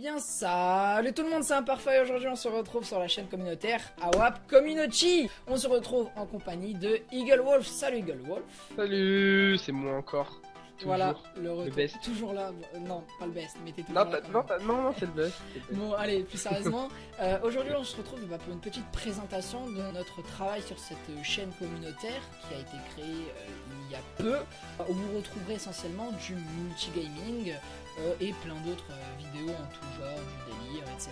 bien, salut tout le monde, c'est Imparfait. Aujourd'hui on se retrouve sur la chaîne communautaire AWAP Community. On se retrouve en compagnie de Eagle Wolf. Salut Eagle Wolf. Salut, c'est moi encore. Toujours. Voilà, le retour. Best. Toujours là. Non, pas le best, mais t'es toujours là. Non, c'est le best. Bon, allez, plus sérieusement, aujourd'hui on se retrouve pour une petite présentation de notre travail sur cette chaîne communautaire qui a été créée il y a peu, où vous retrouverez essentiellement du multigaming et plein d'autres vidéos en tout genre, du délire, etc.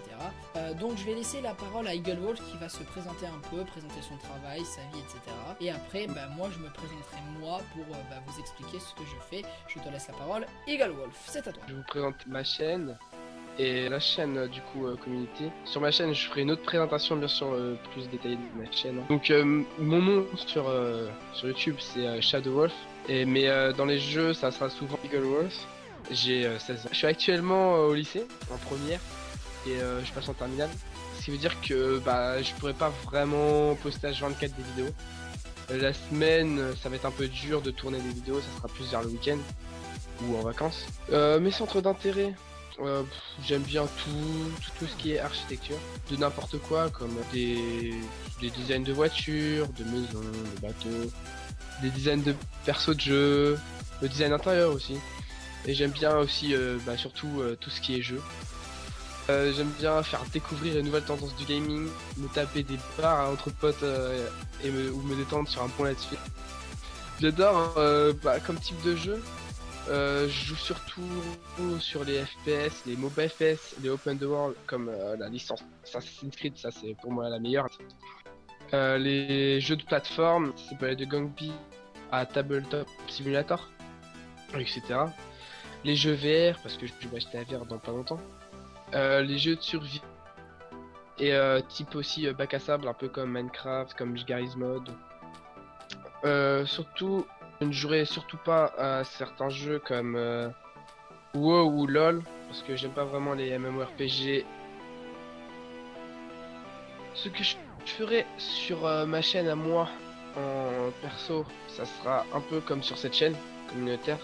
Donc je vais laisser la parole à Eagle Wolf qui va se présenter un peu, présenter son travail, sa vie, etc. Et après, moi je me présenterai moi pour vous expliquer ce que je fais. Je te laisse la parole. Eagle Wolf, c'est à toi. Je vous présente ma chaîne et la chaîne du coup community. Sur ma chaîne, je ferai une autre présentation bien sûr plus détaillée de ma chaîne. Donc mon nom sur YouTube c'est Shadow Wolf, mais dans les jeux ça sera souvent Eagle Wolf. J'ai 16 ans. Je suis actuellement au lycée en première et je passe en terminale. Ce qui veut dire que je pourrais pas vraiment poster H24 des vidéos. La semaine, ça va être un peu dur de tourner des vidéos, ça sera plus vers le week-end ou en vacances. Mes centres d'intérêt, j'aime bien tout ce qui est architecture, de n'importe quoi, comme des designs de voitures, de maisons, de bateaux, des designs de persos de jeux, le design intérieur aussi. Et j'aime bien aussi surtout tout ce qui est jeu. J'aime bien faire découvrir les nouvelles tendances du gaming, me taper des barres entre potes ou me détendre sur un pont là-dessus. J'adore comme type de jeu. Je joue surtout sur les FPS, les MOBA FPS, les Open the World comme la licence Assassin's Creed, ça c'est pour moi la meilleure. Les jeux de plateforme, ça peut aller de Gangby à Tabletop Simulator, etc. Les jeux VR, parce que je vais acheter la VR dans pas longtemps. Les jeux de survie et type aussi bac à sable, un peu comme Minecraft, comme Garry's Mod. Surtout, je ne jouerai surtout pas à certains jeux comme WoW ou LOL, parce que j'aime pas vraiment les MMORPG. Ce que je ferai sur ma chaîne à moi en perso, ça sera un peu comme sur cette chaîne communautaire.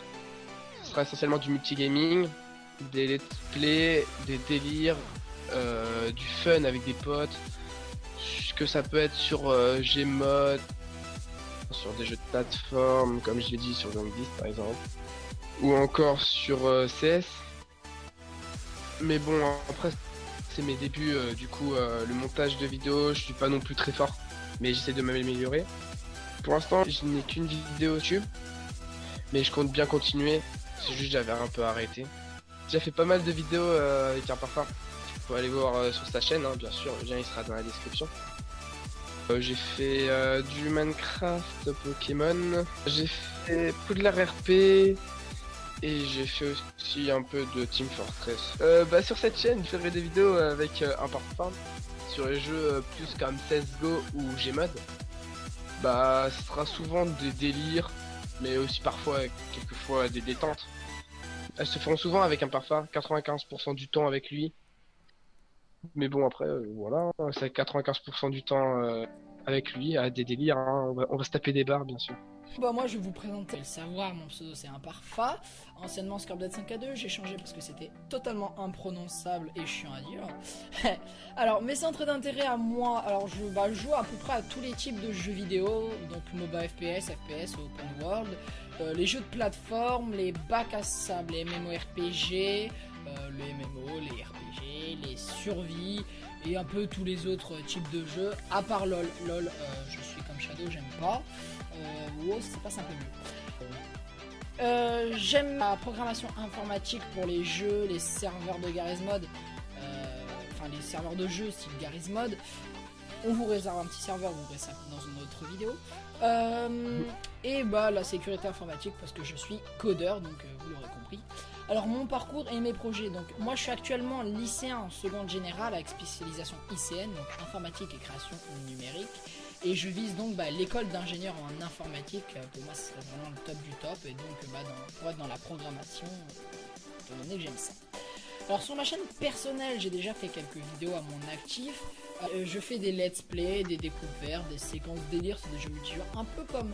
Ce sera essentiellement du multigaming, des let's play, des délires, du fun avec des potes, que ça peut être sur Gmod, sur des jeux de plateforme comme je l'ai dit sur Gang Beast par exemple, ou encore sur CS. Mais bon, après c'est mes débuts, du coup le montage de vidéos je suis pas non plus très fort, mais j'essaie de m'améliorer. Pour l'instant je n'ai qu'une vidéo YouTube, mais je compte bien continuer, c'est juste j'avais un peu arrêté. J'ai fait pas mal de vidéos avec Imparfait. Faut aller voir sur sa chaîne, bien sûr, le lien il sera dans la description. J'ai fait du Minecraft, Pokémon, j'ai fait Poudlard RP et j'ai fait aussi un peu de Team Fortress. Sur cette chaîne, je ferai des vidéos avec Imparfait sur les jeux plus comme CSGO ou Gmod. Ce sera souvent des délires, mais aussi parfois, quelquefois des détentes. Elles se feront souvent avec Imparfait, 95% du temps avec lui. Mais bon après voilà, c'est 95% du temps avec lui, à des délires, on va se taper des barres bien sûr. Moi je vais vous présenter le savoir, mon pseudo c'est Imparfait, anciennement Scorblade 5K2, j'ai changé parce que c'était totalement imprononçable et chiant à dire. Alors mes centres d'intérêt à moi, alors je joue à peu près à tous les types de jeux vidéo, donc MOBA FPS, FPS, Open World, les jeux de plateforme, les bacs à sable, les MMORPG, les MMO, les RPG, les survies et un peu tous les autres types de jeux, à part LOL. LOL, je suis comme Shadow, j'aime pas. WoW, ça passe un peu mieux. J'aime la programmation informatique pour les jeux, les serveurs de Garry's Mod, enfin les serveurs de jeux style Garry's Mod. On vous réserve un petit serveur, vous verrez ça dans une autre vidéo. Et la sécurité informatique parce que je suis codeur, donc vous l'aurez compris. Alors mon parcours et mes projets, donc moi je suis actuellement lycéen en seconde générale avec spécialisation ICN, donc informatique et création numérique. Et je vise donc l'école d'ingénieur en informatique, pour moi ce serait vraiment le top du top, et donc pour être dans la programmation, étant donné que j'aime ça. Alors sur ma chaîne personnelle, j'ai déjà fait quelques vidéos à mon actif. Je fais des let's play, des découvertes, des séquences délire sur des jeux multijoueurs, un peu comme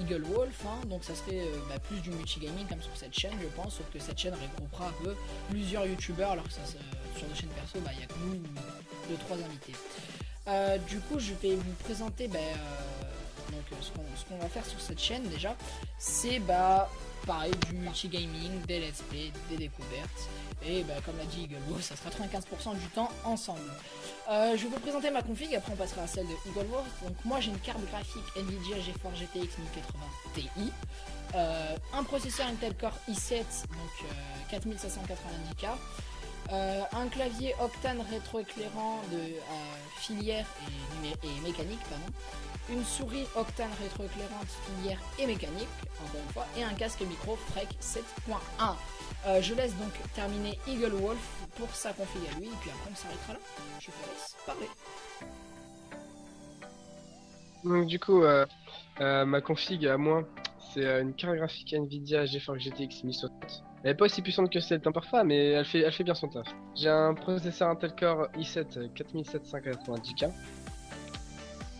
Eagle Wolf, hein. Donc ça serait plus du multigaming comme sur cette chaîne, je pense, sauf que cette chaîne regroupera un peu plusieurs youtubeurs, alors que ça, sur nos chaînes perso, il n'y a que nous, 2-3 invités. Du coup, je vais vous présenter ce qu'on va faire sur cette chaîne déjà, c'est pareil, du multigaming, des let's play, des découvertes, et comme l'a dit Eagle Wolf, ça sera 95% du temps ensemble. Je vais vous présenter ma config, après on passera à celle de Eagle Wolf. Donc moi j'ai une carte graphique Nvidia GeForce GTX 1080 Ti, un processeur Intel Core i7, donc 4790K, un clavier Octane rétroéclairant de filière et mécanique, pardon, une souris Octane rétroéclairante filière et mécanique, encore une fois, et un casque micro Freq 7.1. Je laisse donc terminer Eagle Wolf pour sa config à lui, et puis après on s'arrêtera là. Je te laisse parler. Donc du coup, ma config à moi, c'est une carte graphique Nvidia GeForce GTX 1060. Elle est pas aussi puissante que celle d'un Parfa, mais elle fait bien son taf. J'ai un processeur Intel Core i7 4790K.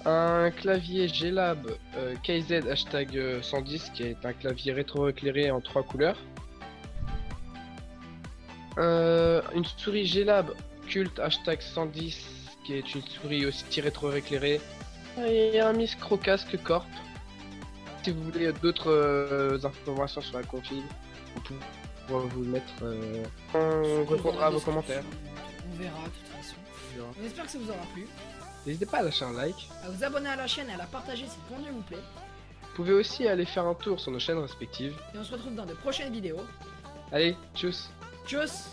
Un clavier Glab KZ hashtag 110 qui est un clavier rétro-éclairé en 3 couleurs. Une souris Glab Cult hashtag 110 qui est une souris aussi rétro-éclairée. Et un micro casque Corp. Si vous voulez d'autres informations sur la config, on pourra vous le mettre. On répondra à vos commentaires. On verra de toute façon. On espère que ça vous aura plu. N'hésitez pas à lâcher un like. À vous abonner à la chaîne et à la partager si le contenu vous plaît. Vous pouvez aussi aller faire un tour sur nos chaînes respectives. Et on se retrouve dans de prochaines vidéos. Allez, tchuss! Tchuss!